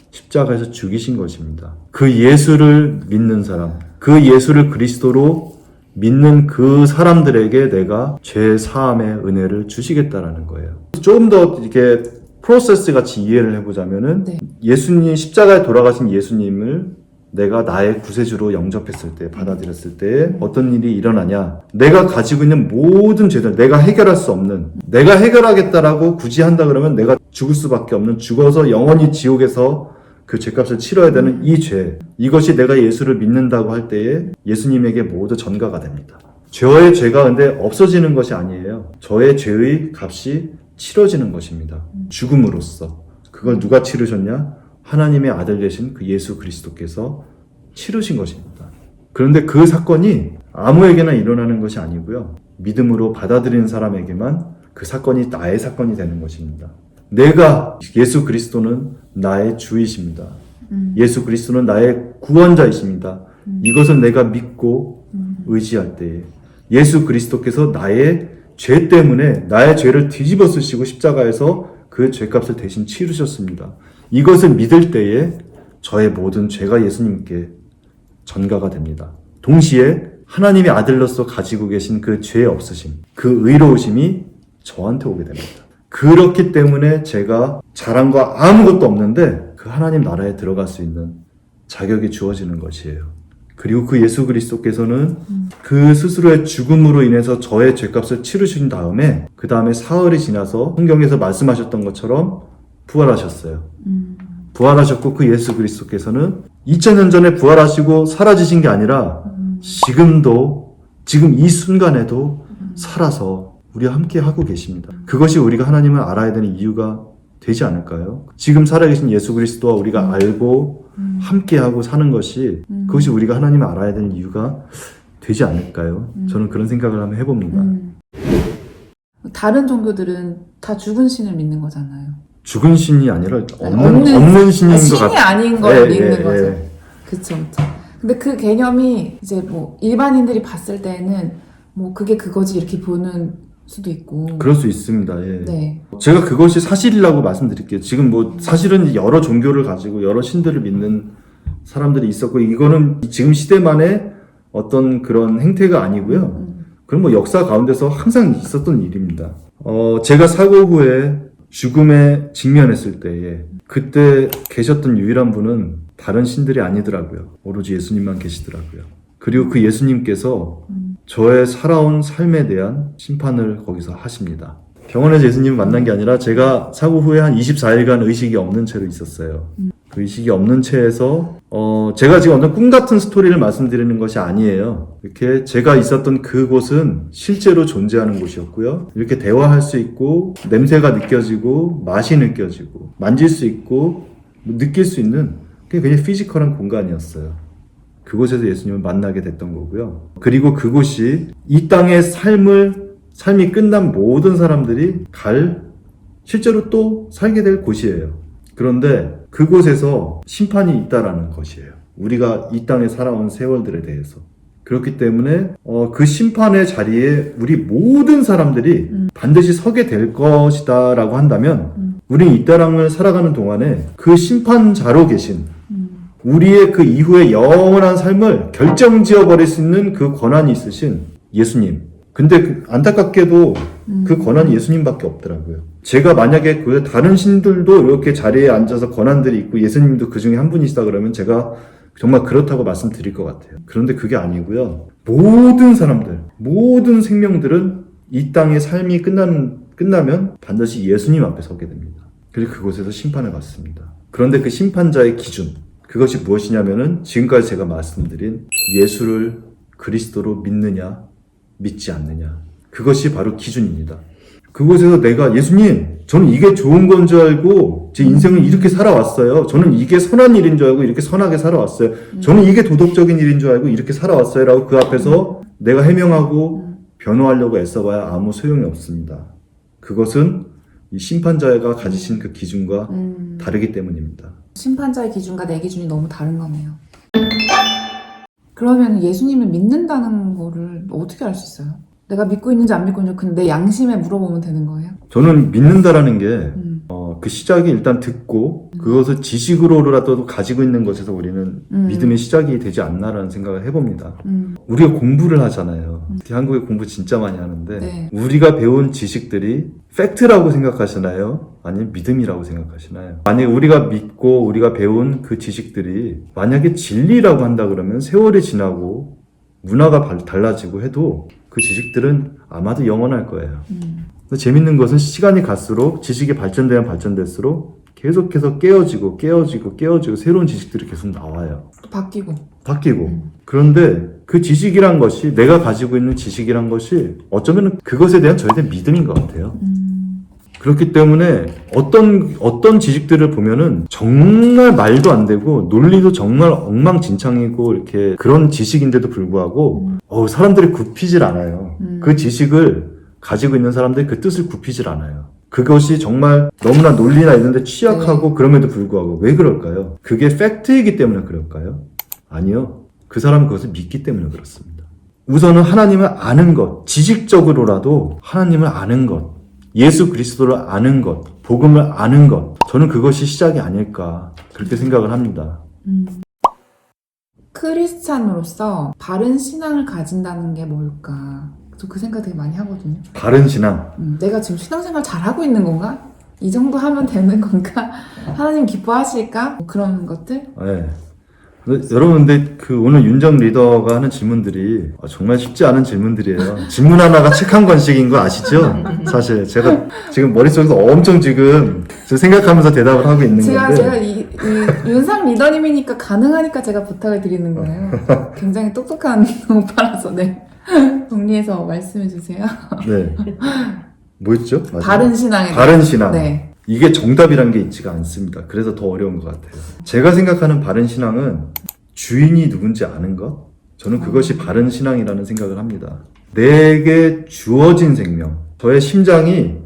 십자가에서 죽이신 것입니다. 그 예수를 믿는 사람, 그 예수를 그리스도로 믿는 그 사람들에게 내가 죄 사함의 은혜를 주시겠다라는 거예요. 조금 더 이렇게 프로세스 같이 이해를 해보자면은, 네. 예수님, 십자가에 돌아가신 예수님을 내가 나의 구세주로 영접했을 때, 받아들였을 때 어떤 일이 일어나냐. 내가 가지고 있는 모든 죄들, 내가 해결할 수 없는, 내가 해결하겠다라고 굳이 한다 그러면 내가 죽을 수밖에 없는, 죽어서 영원히 지옥에서 그 죄값을 치러야 되는 이 죄. 이것이 내가 예수를 믿는다고 할 때에 예수님에게 모두 전가가 됩니다. 저의 죄가 근데 없어지는 것이 아니에요. 저의 죄의 값이 치러지는 것입니다. 죽음으로써. 그걸 누가 치르셨냐? 하나님의 아들 되신 그 예수 그리스도께서 치르신 것입니다. 그런데 그 사건이 아무에게나 일어나는 것이 아니고요. 믿음으로 받아들이는 사람에게만 그 사건이 나의 사건이 되는 것입니다. 내가 예수 그리스도는 나의 주이십니다. 예수 그리스도는 나의 구원자이십니다. 이것을 내가 믿고 의지할 때에 예수 그리스도께서 나의 죄 때문에 나의 죄를 뒤집어 쓰시고 십자가에서 그 죄값을 대신 치르셨습니다. 이것을 믿을 때에 저의 모든 죄가 예수님께 전가가 됩니다. 동시에 하나님의 아들로서 가지고 계신 그 죄 없으심, 그 의로우심이 저한테 오게 됩니다. 그렇기 때문에 제가 잘한 거 아무것도 없는데 그 하나님 나라에 들어갈 수 있는 자격이 주어지는 것이에요. 그리고 그 예수 그리스도께서는 그 스스로의 죽음으로 인해서 저의 죄값을 치르신 다음에 그 다음에 사흘이 지나서 성경에서 말씀하셨던 것처럼 부활하셨어요. 부활하셨고 그 예수 그리스도께서는 2000년 전에 부활하시고 사라지신 게 아니라 지금도 지금 이 순간에도 살아서 우리와 함께 하고 계십니다. 그것이 우리가 하나님을 알아야 되는 이유가 되지 않을까요? 지금 살아계신 예수 그리스도와 우리가 알고 함께하고 사는 것이 그것이 우리가 하나님을 알아야 되는 이유가 되지 않을까요? 저는 그런 생각을 한번 해봅니다. 다른 종교들은 다 죽은 신을 믿는 거잖아요. 죽은 신이 아니라 없는 신인 것 같아요. 신이 아닌 걸 믿는 거죠. 그쵸. 근데 그 개념이 이제 뭐 일반인들이 봤을 때는 뭐 그게 그거지 이렇게 보는 수도 있고. 그럴 수 있습니다. 예. 네. 제가 그것이 사실이라고 말씀드릴게요. 지금 뭐 사실은 여러 종교를 가지고 여러 신들을 믿는 사람들이 있었고 이거는 지금 시대만의 어떤 그런 행태가 아니고요. 그건 뭐 역사 가운데서 항상 있었던 일입니다. 제가 사고 후에 죽음에 직면했을 때에 그때 계셨던 유일한 분은 다른 신들이 아니더라고요. 오로지 예수님만 계시더라고요. 그리고 그 예수님께서 저의 살아온 삶에 대한 심판을 거기서 하십니다. 병원에서 예수님을 만난 게 아니라 제가 사고 후에 한 24일간 의식이 없는 채로 있었어요. 그 의식이 없는 채에서 제가 지금 어떤 꿈 같은 스토리를 말씀드리는 것이 아니에요. 이렇게 제가 있었던 그곳은 실제로 존재하는 곳이었고요. 이렇게 대화할 수 있고 냄새가 느껴지고 맛이 느껴지고 만질 수 있고 느낄 수 있는 굉장히 피지컬한 공간이었어요. 그곳에서 예수님을 만나게 됐던 거고요. 그리고 그곳이 이 땅의 삶이 끝난 모든 사람들이 실제로 또 살게 될 곳이에요. 그런데 그곳에서 심판이 있다라는 것이에요. 우리가 이 땅에 살아온 세월들에 대해서. 그렇기 때문에 그 심판의 자리에 우리 모든 사람들이 반드시 서게 될 것이다 라고 한다면 우리는 이 땅을 살아가는 동안에 그 심판자로 계신 우리의 그 이후의 영원한 삶을 결정지어 버릴 수 있는 그 권한이 있으신 예수님. 근데 안타깝게도 그 권한이 예수님밖에 없더라고요. 제가 만약에 그 다른 신들도 이렇게 자리에 앉아서 권한들이 있고 예수님도 그 중에 한 분이시다 그러면 제가 정말 그렇다고 말씀드릴 것 같아요. 그런데 그게 아니고요. 모든 사람들, 모든 생명들은 이 땅의 삶이 끝나면 반드시 예수님 앞에 서게 됩니다. 그리고 그곳에서 심판을 받습니다. 그런데 그 심판자의 기준, 그것이 무엇이냐면은 지금까지 제가 말씀드린 예수를 그리스도로 믿느냐 믿지 않느냐, 그것이 바로 기준입니다. 그곳에서 내가 예수님 저는 이게 좋은 건 줄 알고 제 인생을 이렇게 살아왔어요. 저는 이게 선한 일인 줄 알고 이렇게 선하게 살아왔어요. 저는 이게 도덕적인 일인 줄 알고 이렇게 살아왔어요 라고 그 앞에서 내가 해명하고 변호하려고 애써봐야 아무 소용이 없습니다. 그것은 이 심판자가 가지신 그 기준과 다르기 때문입니다. 심판자의 기준과 내 기준이 너무 다른 거네요. 그러면 예수님을 믿는다는 거를 어떻게 알 수 있어요? 내가 믿고 있는지 안 믿고 있는지 그냥 내 양심에 물어보면 되는 거예요? 저는 믿는다라는 게 그 시작이 일단 듣고 그것을 지식으로라도 가지고 있는 것에서 우리는 믿음의 시작이 되지 않나라는 생각을 해봅니다. 우리가 공부를 하잖아요. 한국에 공부 진짜 많이 하는데 네. 우리가 배운 지식들이 팩트라고 생각하시나요? 아니면 믿음이라고 생각하시나요? 만약에 우리가 믿고 우리가 배운 그 지식들이 만약에 진리라고 한다 그러면 세월이 지나고 문화가 달라지고 해도 그 지식들은 아마도 영원할 거예요. 근데 재밌는 것은 시간이 갈수록 지식이 발전되면 발전될수록 계속해서 깨어지고 새로운 지식들이 계속 나와요. 또 바뀌고. 그런데 그 지식이란 것이 내가 가지고 있는 지식이란 것이 어쩌면 그것에 대한 저에 대한 믿음인 것 같아요. 그렇기 때문에 어떤 지식들을 보면은 정말 말도 안 되고 논리도 정말 엉망진창이고 이렇게 그런 지식인데도 불구하고 사람들이 굽히질 않아요. 그 지식을 가지고 있는 사람들이 그 뜻을 굽히질 않아요. 그것이 정말 너무나 논리나 이런 데 취약하고 그럼에도 불구하고 왜 그럴까요? 그게 팩트이기 때문에 그럴까요? 아니요. 그 사람은 그것을 믿기 때문에 그렇습니다. 우선은 하나님을 아는 것, 지식적으로라도 하나님을 아는 것, 예수 그리스도를 아는 것, 복음을 아는 것, 저는 그것이 시작이 아닐까 그렇게 생각을 합니다. 크리스찬으로서 바른 신앙을 가진다는 게 뭘까? 저 그 생각 되게 많이 하거든요. 바른 신앙. 내가 지금 신앙생활 잘하고 있는 건가? 이 정도 하면 되는 건가? 하나님 기뻐하실까? 뭐 그런 것들? 네. 여러분, 근데 오늘 윤정 리더가 하는 질문들이 정말 쉽지 않은 질문들이에요. 질문 하나가 책 한 권씩인 거 아시죠? 사실 제가 지금 머릿속에서 엄청 지금 생각하면서 대답을 하고 있는 건데 제가 이 윤상 리더님이니까 가능하니까 제가 부탁을 드리는 거예요. 굉장히 똑똑한 오빠라서 네. 정리해서 말씀해 주세요. 네. 뭐였죠? 맞아요. 바른 신앙에 바른 신앙. 네. 이게 정답이란 게 있지가 않습니다. 그래서 더 어려운 것 같아요. 제가 생각하는 바른 신앙은 주인이 누군지 아는 것? 저는 그것이 바른 신앙이라는 생각을 합니다. 내게 주어진 생명. 저의 심장이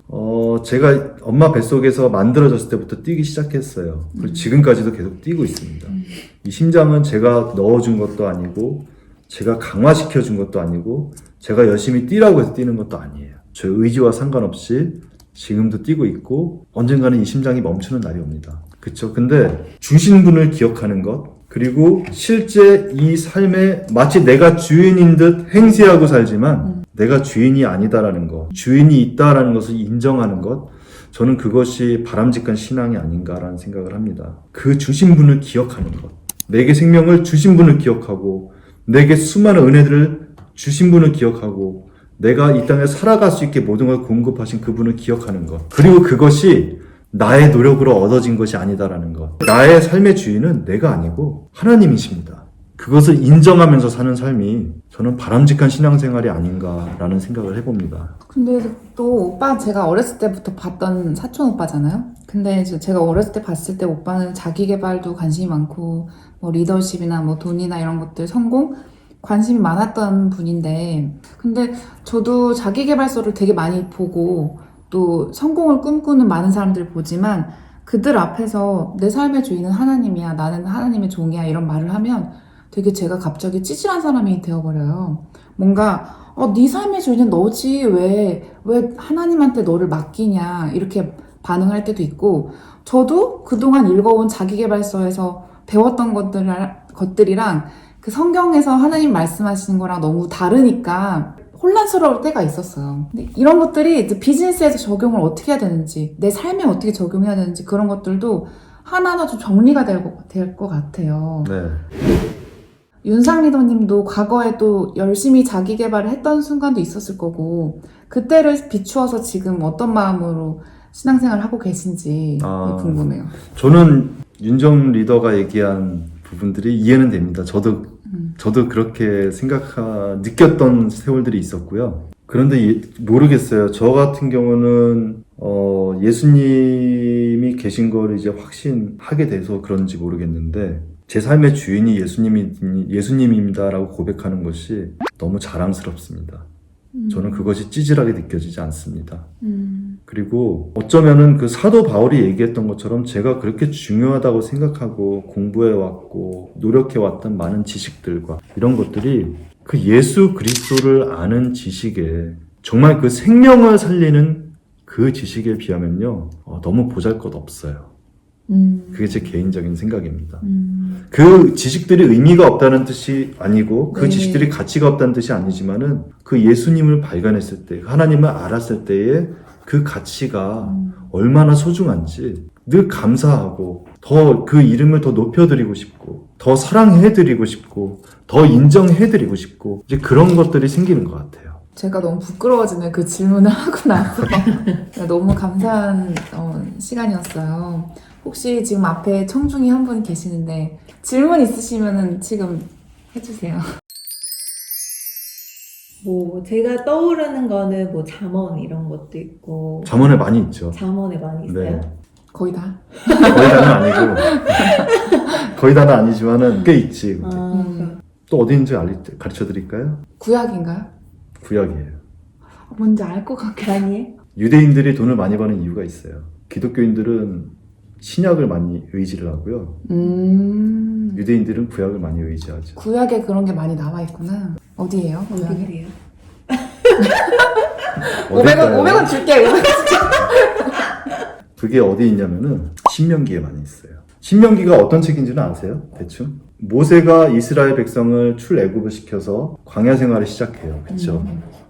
제가 엄마 뱃속에서 만들어졌을 때부터 뛰기 시작했어요. 그리고 지금까지도 계속 뛰고 있습니다. 이 심장은 제가 넣어준 것도 아니고 제가 강화시켜준 것도 아니고 제가 열심히 뛰라고 해서 뛰는 것도 아니에요. 저의 의지와 상관없이 지금도 뛰고 있고 언젠가는 이 심장이 멈추는 날이 옵니다. 그쵸? 근데 주신 분을 기억하는 것, 그리고 실제 이 삶에 마치 내가 주인인 듯 행세하고 살지만 내가 주인이 아니다라는 것, 주인이 있다라는 것을 인정하는 것, 저는 그것이 바람직한 신앙이 아닌가라는 생각을 합니다. 그 주신 분을 기억하는 것, 내게 생명을 주신 분을 기억하고 내게 수많은 은혜들을 주신 분을 기억하고 내가 이 땅에 살아갈 수 있게 모든 걸 공급하신 그분을 기억하는 것. 그리고 그것이 나의 노력으로 얻어진 것이 아니다라는 것. 나의 삶의 주인은 내가 아니고 하나님이십니다. 그것을 인정하면서 사는 삶이 저는 바람직한 신앙생활이 아닌가라는 생각을 해봅니다. 근데 또 오빠 제가 어렸을 때부터 봤던 사촌 오빠잖아요. 근데 제가 어렸을 때 봤을 때 오빠는 자기계발도 관심이 많고 뭐 리더십이나 뭐 돈이나 이런 것들 성공 관심이 많았던 분인데 근데 저도 자기계발서를 되게 많이 보고 또 성공을 꿈꾸는 많은 사람들을 보지만 그들 앞에서 내 삶의 주인은 하나님이야, 나는 하나님의 종이야 이런 말을 하면 되게 제가 갑자기 찌질한 사람이 되어버려요. 뭔가 네 삶의 주인은 너지 왜 하나님한테 너를 맡기냐 이렇게 반응할 때도 있고 저도 그동안 읽어온 자기계발서에서 배웠던 것들이랑 그 성경에서 하나님 말씀하시는 거랑 너무 다르니까 혼란스러울 때가 있었어요. 근데 이런 것들이 이제 비즈니스에서 적용을 어떻게 해야 되는지, 내 삶에 어떻게 적용해야 되는지 그런 것들도 하나하나 좀 정리가 될 것 같아요. 네. 윤상 리더님도 과거에 또 열심히 자기 개발을 했던 순간도 있었을 거고 그때를 비추어서 지금 어떤 마음으로 신앙생활을 하고 계신지 궁금해요. 저는 윤정 리더가 얘기한 부분들이 이해는 됩니다. 저도 그렇게 느꼈던 세월들이 있었고요. 그런데 모르겠어요. 저 같은 경우는 예수님이 계신 걸 이제 확신하게 돼서 그런지 모르겠는데 제 삶의 주인이 예수님입니다라고 고백하는 것이 너무 자랑스럽습니다. 저는 그것이 찌질하게 느껴지지 않습니다. 그리고 어쩌면은 그 사도 바울이 얘기했던 것처럼 제가 그렇게 중요하다고 생각하고 공부해왔고 노력해왔던 많은 지식들과 이런 것들이 그 예수 그리스도를 아는 지식에 정말 그 생명을 살리는 그 지식에 비하면요 너무 보잘것없어요. 그게 제 개인적인 생각입니다. 그 지식들이 의미가 없다는 뜻이 아니고 그 지식들이 가치가 없다는 뜻이 아니지만은 그 예수님을 발견했을 때 하나님을 알았을 때의 그 가치가 얼마나 소중한지 늘 감사하고 더 그 이름을 더 높여드리고 싶고 더 사랑해드리고 싶고 더 인정해드리고 싶고 이제 그런 것들이 생기는 것 같아요. 제가 너무 부끄러워지는 그 질문을 하고 나서 너무 감사한 시간이었어요. 혹시 지금 앞에 청중이 한 분 계시는데 질문 있으시면은 지금 해주세요. 뭐 제가 떠오르는 거는 뭐 잠언 이런 것도 있고 잠언에 많이 있죠. 잠언에 많이 있어요. 네. 거의 다. 거의 다는 아니고 거의 다는 아니지만은 꽤 있지. 또 어디 있는지 가르쳐 드릴까요? 구약인가요? 구약이에요. 뭔지 알 것 같긴 아니에요? 유대인들이 돈을 많이 버는 이유가 있어요. 기독교인들은 신약을 많이 의지를 하고요. 유대인들은 구약을 많이 의지하죠. 구약에 그런 게 많이 나와 있구나. 어디예요? 어디 구약에? 그래요? 500원 줄게. 500원. 그게 어디 있냐면은 신명기에 많이 있어요. 신명기가 어떤 책인지는 아세요? 대충? 모세가 이스라엘 백성을 출애굽을 시켜서 광야 생활을 시작해요. 그렇죠?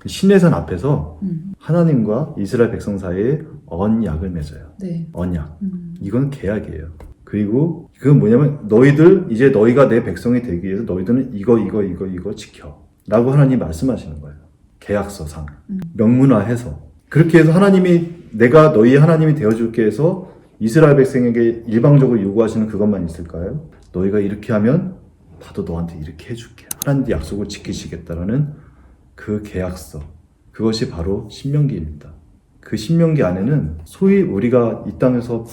시내산 앞에서 하나님과 이스라엘 백성 사이에 언약을 맺어요. 네. 언약. 이건 계약이에요. 그리고 그건 뭐냐면 너희들 이제 너희가 내 백성이 되기 위해서 너희들은 이거 지켜 라고 하나님이 말씀하시는 거예요. 계약서상 명문화해서 그렇게 해서 하나님이 내가 너희 하나님이 되어줄게 해서 이스라엘 백성에게 일방적으로 요구하시는 그것만 있을까요? 너희가 이렇게 하면 나도 너한테 이렇게 해줄게. 하나님의 약속을 지키시겠다라는 그 계약서. 그것이 바로 신명기입니다. 그 신명기 안에는 소위 우리가 이 땅에서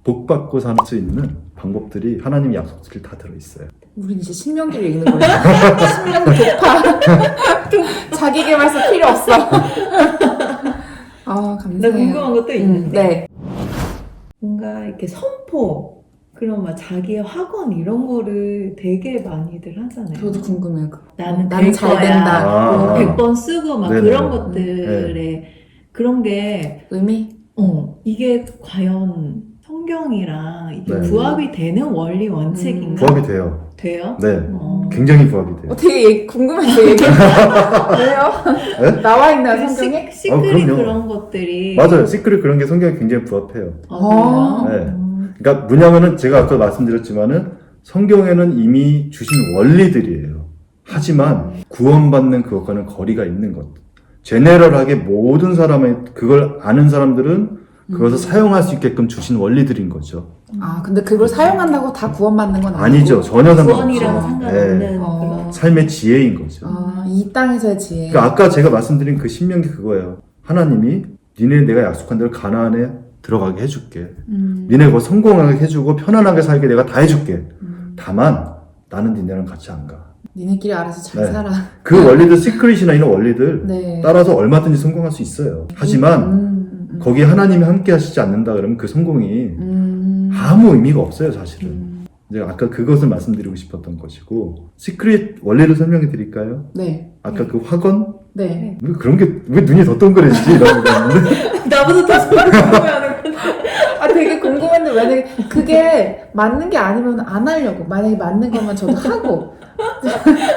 복받고 살 수 있는 방법들이 하나님의 약속들이 다 들어있어요. 우린 이제 신명기를 읽는 거예요. 신명기 독파. 자기계발서 필요 없어. 아, 감사해요. 나 궁금한 것도 있는데 네. 뭔가 이렇게 선포 그런 막 자기의 학원 이런 거를 되게 많이들 하잖아요. 저도 궁금해요. 나는 나는 될 잘 거야. 된다. 아. 100번 쓰고 막 네네. 그런 것들에 그런 게 의미? 이게 과연 성경이랑 이게 네. 부합이 되는 원리 원칙인가? 부합이 돼요. 돼요? 네. 어. 굉장히 부합이 돼요. 되게 궁금해서 얘기해요. 왜요? 네? 나와 있나요, 성경에? 시크릿 그럼요. 그런 것들이 맞아요. 시크릿 그런 게 성경에 굉장히 부합해요. 아, 그래요? 네. 그러니까 뭐냐면은 제가 아까 말씀드렸지만은 성경에는 이미 주신 원리들이에요. 하지만 구원받는 그것과는 거리가 있는 것. 제네럴하게 모든 사람의 그걸 아는 사람들은 그것을 사용할 수 있게끔 주신 원리들인 거죠. 아, 근데 그걸 사용한다고 다 구원받는 건 아니고. 아니죠. 전혀 구원이랑 상관없죠. 상관없는 네. 그런 삶의 지혜인 거죠. 아, 이 땅에서의 지혜. 그러니까 아까 제가 말씀드린 그 신명기 그거예요. 하나님이 니네 내가 약속한 대로 가나안에 들어가게 해줄게. 니네 거 성공하게 해주고 편안하게 살게 내가 다 해줄게. 다만 나는 니네랑 같이 안 가. 니네끼리 알아서 잘 네. 살아. 그 원리들 시크릿이나 이런 원리들 네. 따라서 얼마든지 성공할 수 있어요. 하지만 거기에 하나님이 함께 하시지 않는다 그러면 그 성공이 아무 의미가 없어요, 사실은. 이제 아까 그것을 말씀드리고 싶었던 것이고 시크릿 원리를 설명해 드릴까요? 네. 아까 그 학원? 네. 왜 그런 게 왜 눈이 더 동그래지지? 이런 거 있는데 나보다 더 궁금해하는 건데 아, 되게 궁금했는데 만약에 그게 맞는 게 아니면 안 하려고. 만약에 맞는 거면 저도 하고.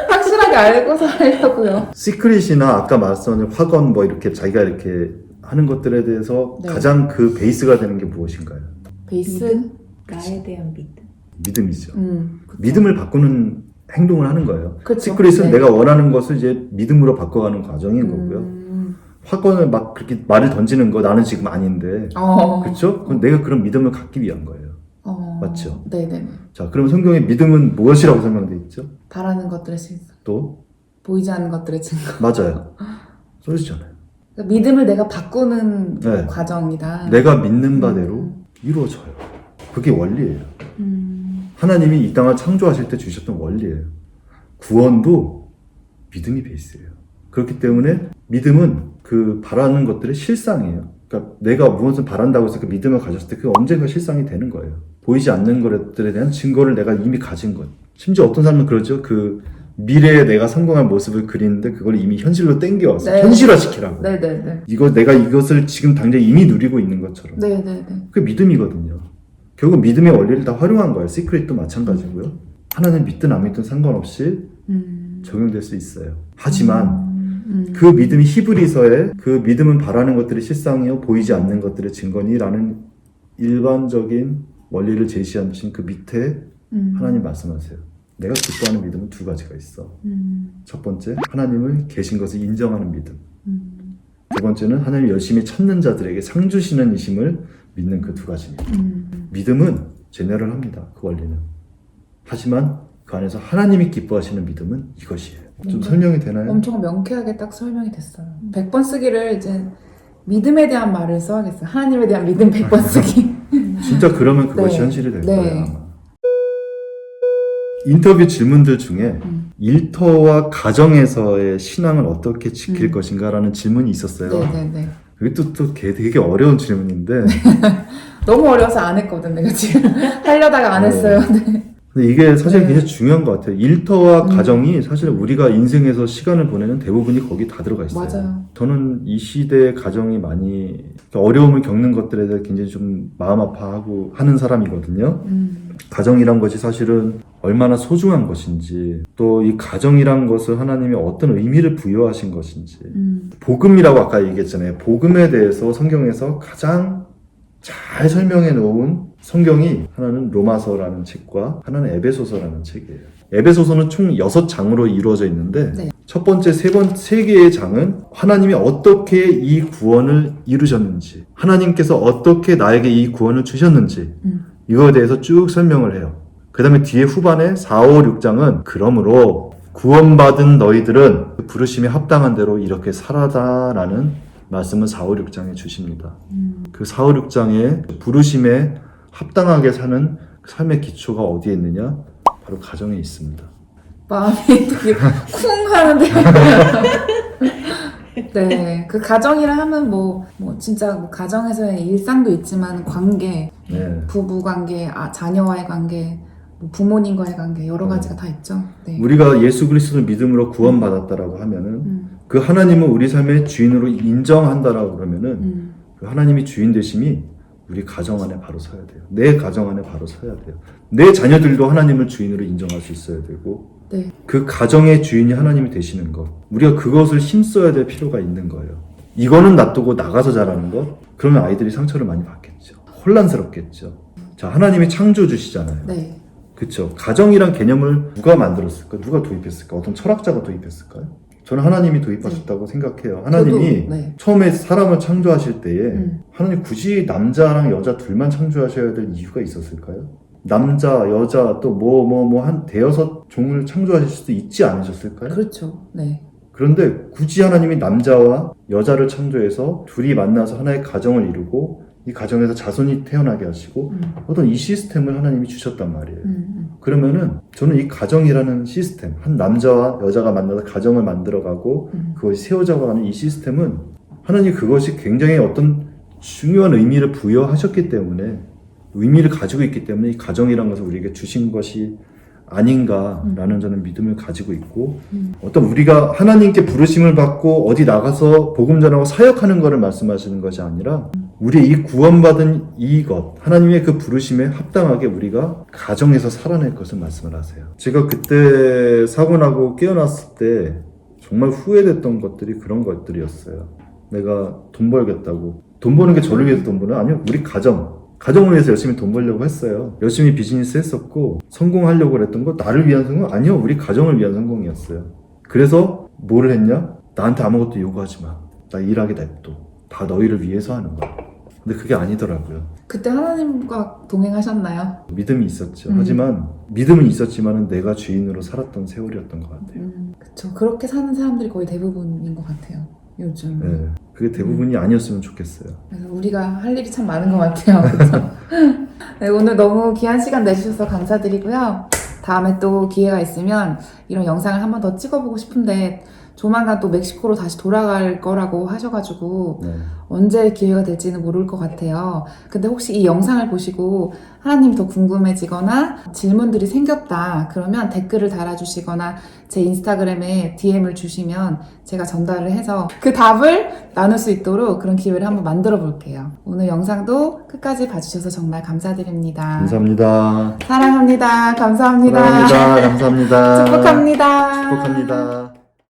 확실하게 알고서 하려고요. 시크릿이나 아까 말씀하신 학원 뭐 이렇게 자기가 이렇게 하는 것들에 대해서 네. 가장 그 베이스가 되는 게 무엇인가요? 베이스? 나에 대한 믿음. 믿음이죠. 그쵸. 믿음을 바꾸는 행동을 하는 거예요. 그쵸. 시크릿은 네. 내가 원하는 것을 이제 믿음으로 바꿔가는 과정인 거고요. 학원을 막 그렇게 말을 던지는 거 나는 지금 아닌데 그렇죠? 그건 내가 그런 믿음을 갖기 위한 거예요. 맞죠? 네네. 자, 그럼 성경에 믿음은 무엇이라고 설명되어 있죠? 바라는 것들의 실상. 또 보이지 않는 것들의 증거. 맞아요. 소리잖아요. 그러니까 믿음을 내가 바꾸는 네. 과정이다. 내가 믿는 바대로 이루어져요. 그게 원리예요. 하나님이 이 땅을 창조하실 때 주셨던 원리예요. 구원도 믿음이 베이스예요. 그렇기 때문에 믿음은 그 바라는 것들의 실상이에요. 그러니까 내가 무엇을 바란다고 해서 그 믿음을 가졌을 때 그 언젠가 실상이 되는 거예요. 보이지 않는 것들에 대한 증거를 내가 이미 가진 것. 심지어 어떤 사람은 그러죠. 그 미래에 내가 성공할 모습을 그리는데 그걸 이미 현실로 땡겨와서 네. 현실화시키라고. 네네네. 내가 이것을 지금 당장 이미 누리고 있는 것처럼. 네네네. 그게 믿음이거든요. 결국 믿음의 원리를 다 활용한 거예요. 시크릿도 마찬가지고요. 하나는 믿든 안 믿든 상관없이 적용될 수 있어요. 하지만 그 믿음이 히브리서에 그 믿음은 바라는 것들이 실상이요 보이지 않는 것들의 증거니라는 일반적인 원리를 제시하신 그 밑에 하나님 말씀하세요. 내가 기뻐하는 믿음은 두 가지가 있어. 첫 번째, 하나님을 계신 것을 인정하는 믿음. 두 번째는 하나님 열심히 찾는 자들에게 상 주시는 이심을 믿는 그 두 가지입니다. 믿음은 제너럴합니다. 그 원리는. 하지만 그 안에서 하나님이 기뻐하시는 믿음은 이것이에요. 좀 설명이 되나요? 엄청 명쾌하게 딱 설명이 됐어요. 100번 쓰기를 이제 믿음에 대한 말을 써야겠어요. 하나님에 대한 믿음 100번 쓰기. 진짜 그러면 그것이 네. 현실이 될 네. 거예요. 아마. 인터뷰 질문들 중에 일터와 가정에서의 신앙을 어떻게 지킬 것인가라는 질문이 있었어요. 네네네. 이게 또 되게 어려운 질문인데 너무 어려워서 안 했거든, 내가 지금. 하려다가 안 했어요. 네. 근데 이게 사실 네. 굉장히 중요한 것 같아요. 일터와 가정이 사실 우리가 인생에서 시간을 보내는 대부분이 거기 다 들어가 있어요. 맞아요. 저는 이 시대의 가정이 많이 어려움을 겪는 것들에 대해 굉장히 좀 마음 아파하고 하는 사람이거든요. 가정이란 것이 사실은 얼마나 소중한 것인지 또 이 가정이란 것을 하나님이 어떤 의미를 부여하신 것인지 복음이라고 아까 얘기했잖아요. 복음에 대해서 성경에서 가장 잘 설명해 놓은 성경이 하나는 로마서라는 책과 하나는 에베소서라는 책이에요. 에베소서는 총 6장으로 이루어져 있는데 네. 첫 번째, 세 개의 장은 하나님이 어떻게 이 구원을 이루셨는지 하나님께서 어떻게 나에게 이 구원을 주셨는지 이거에 대해서 쭉 설명을 해요. 그 다음에 뒤에 후반에 4, 5, 6장은 그러므로 구원받은 너희들은 그 부르심에 합당한 대로 이렇게 살아다라는 말씀을 4, 5, 6장에 주십니다. 그 4, 5, 6장에 부르심에 합당하게 사는 삶의 기초가 어디에 있느냐? 바로 가정에 있습니다. 마음이 되게 쿵 하는데. 네. 그 가정이라 하면 진짜 뭐 가정에서의 일상도 있지만 관계, 네. 부부 관계, 자녀와의 관계, 뭐 부모님과의 관계, 여러 가지가 다 있죠. 네. 우리가 예수 그리스도를 믿음으로 구원받았다라고 하면은 그 하나님을 우리 삶의 주인으로 인정한다라고 그러면은 그 하나님이 주인 되심이 우리 가정 안에 바로 서야 돼요. 내 가정 안에 바로 서야 돼요. 내 자녀들도 하나님을 주인으로 인정할 수 있어야 되고 네. 그 가정의 주인이 하나님이 되시는 것 우리가 그것을 힘써야 될 필요가 있는 거예요. 이거는 놔두고 나가서 잘하는 것 그러면 아이들이 상처를 많이 받겠죠. 혼란스럽겠죠. 자, 하나님이 창조주시잖아요. 네. 그렇죠. 가정이란 개념을 누가 만들었을까? 누가 도입했을까? 어떤 철학자가 도입했을까요? 저는 하나님이 도입하셨다고 생각해요. 하나님이 저도, 네. 처음에 사람을 창조하실 때에 하나님 굳이 남자랑 여자 둘만 창조하셔야 될 이유가 있었을까요? 남자, 여자 또 한 대여섯 종을 창조하실 수도 있지 않으셨을까요? 그렇죠. 네. 그런데 굳이 하나님이 남자와 여자를 창조해서 둘이 만나서 하나의 가정을 이루고 이 가정에서 자손이 태어나게 하시고 어떤 이 시스템을 하나님이 주셨단 말이에요. 그러면은 저는 이 가정이라는 시스템, 한 남자와 여자가 만나서 가정을 만들어가고 그것이 세워져가는 이 시스템은 하나님 그것이 굉장히 어떤 중요한 의미를 부여하셨기 때문에 의미를 가지고 있기 때문에 이 가정이라는 것을 우리에게 주신 것이 아닌가라는 저는 믿음을 가지고 있고 어떤 우리가 하나님께 부르심을 받고 어디 나가서 복음 전하고 사역하는 것을 말씀하시는 것이 아니라 우리 이 구원받은 이것 하나님의 그 부르심에 합당하게 우리가 가정에서 살아낼 것을 말씀을 하세요. 제가 그때 사고 나고 깨어났을 때 정말 후회됐던 것들이 그런 것들이었어요. 내가 돈 벌겠다고 돈 버는 게 저를 위해서 돈 버는 아니요 우리 가정을 위해서 열심히 돈 벌려고 했어요. 열심히 비즈니스 했었고 성공하려고 그랬던 거 나를 위한 성공? 아니요. 우리 가정을 위한 성공이었어요. 그래서 뭐를 했냐? 나한테 아무것도 요구하지 마. 나 일하게 냅둬. 다 너희를 위해서 하는 거야. 근데 그게 아니더라고요. 그때 하나님과 동행하셨나요? 믿음이 있었죠. 하지만 믿음은 있었지만 내가 주인으로 살았던 세월이었던 것 같아요. 그렇죠. 그렇게 사는 사람들이 거의 대부분인 것 같아요. 요즘. 네, 그게 대부분이 아니었으면 좋겠어요. 그래서 우리가 할 일이 참 많은 것 같아요. 그렇죠? 네, 오늘 너무 귀한 시간 내주셔서 감사드리고요. 다음에 또 기회가 있으면 이런 영상을 한 번 더 찍어보고 싶은데 조만간 또 멕시코로 다시 돌아갈 거라고 하셔가지고 네. 언제 기회가 될지는 모를 것 같아요. 근데 혹시 이 영상을 보시고 하나님이 더 궁금해지거나 질문들이 생겼다 그러면 댓글을 달아주시거나 제 인스타그램에 DM을 주시면 제가 전달을 해서 그 답을 나눌 수 있도록 그런 기회를 한번 만들어 볼게요. 오늘 영상도 끝까지 봐주셔서 정말 감사드립니다. 감사합니다. 사랑합니다. 감사합니다. 사랑합니다. 감사합니다. 축복합니다. 축복합니다.